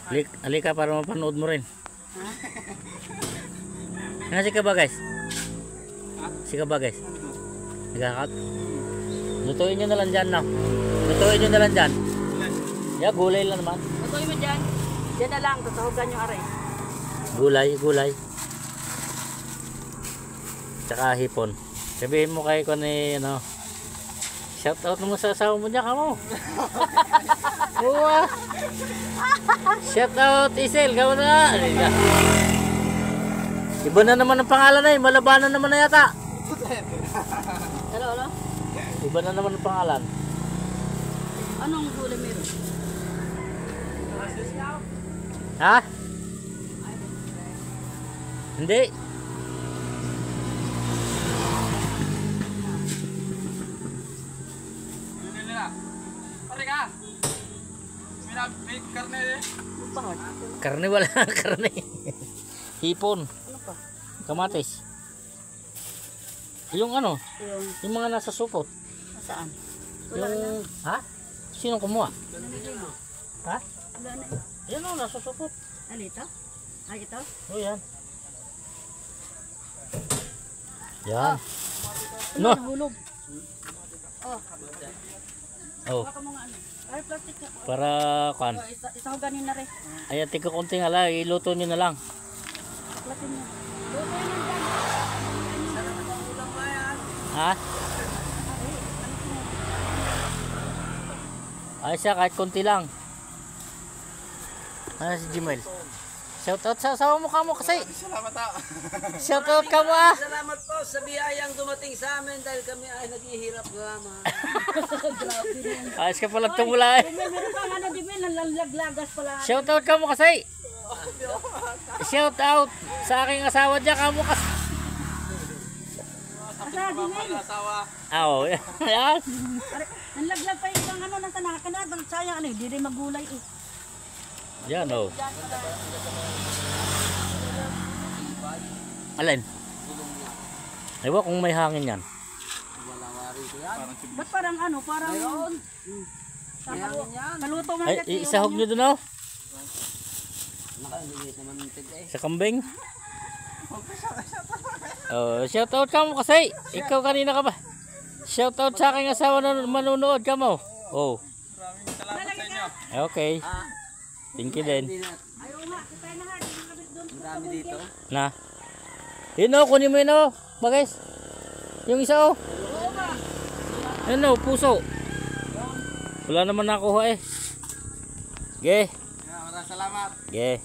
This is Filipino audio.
Halika para mapanood mo rin. Nga si Kaba guys. Si Kaba guys. Nagkakat. Lutuin nyo na lang dyan na. Lutuin nyo na lang dyan. Ya, gulay lang naman. Lutuin mo dyan. Dyan na lang, tatahugan yung aray. Gulay. Tsaka hipon. Sabihin mo kay ko ni ano. Shout out mo sa asawa mo niya kamo. Uwa. Shout out Isel, kamo na. Iba na naman ang pangalan na eh. Malabanan naman na yata. Hello? Iba na naman ang pangalan. Anong gulay meron? Ha? Hindi. May karne eh. Karne wala karne. Hipon. Ano pa? Kamatis. Yung ano? Yung mga nasa supot. Saan? Wala na. Ha? Sino kumuha? Ha? Wala na. Yan o, nasa supot. Ano ito? Ay, ito? O yan. Yan. No. Nahulog. Oh. Baka mga ano. Ay, plastic ka. Para kan. Isahugan nyo na rin. Ayan, tika konting ala, iluto nyo na lang. Platin nyo. Luto yun dyan. Ha? Ay siya, kahit konti lang. Ano si Jimel? Shout out sa asawa mo kamo kasi. Salamat ako. Shout out ka mo ah. Salamat po sa biyayang dumating sa amin dahil kami ay naghihirap naman. Ayos ka pala tumula eh. Meron pang ano, di ba? Nalalaglagas pala. Shout out ka mo kasi. Shout out sa aking asawa dyan kamo kasi. Asa, di ba? Asawa. Oo. Yan. Nalaglag pa yung ibang ano, nasa nakakanadang sayang ano, di rin magulay eh. Yan o. Alin? Ewan kung may hangin yan. Ba't parang ano, parang... Mayroon. Kaluto mo Ay, kasi. isahog nyo dun o. Nakalimutan naman ng tig eh. Sa kambing. Oh, shout out ka mo kasi. Ikaw kanina ka ba? Shout out sa aking asawa na manunood ka mo. Oh. Maraming salamat sa inyo. Okay. Thank you din. Ayaw nga, tayo na nga. Marami dito. Na. Yun o, kunin mo yun o. Bagay. Yung isa o. Yun o, puso. Wala naman nakuha eh. Ge. Maraming salamat. Ge.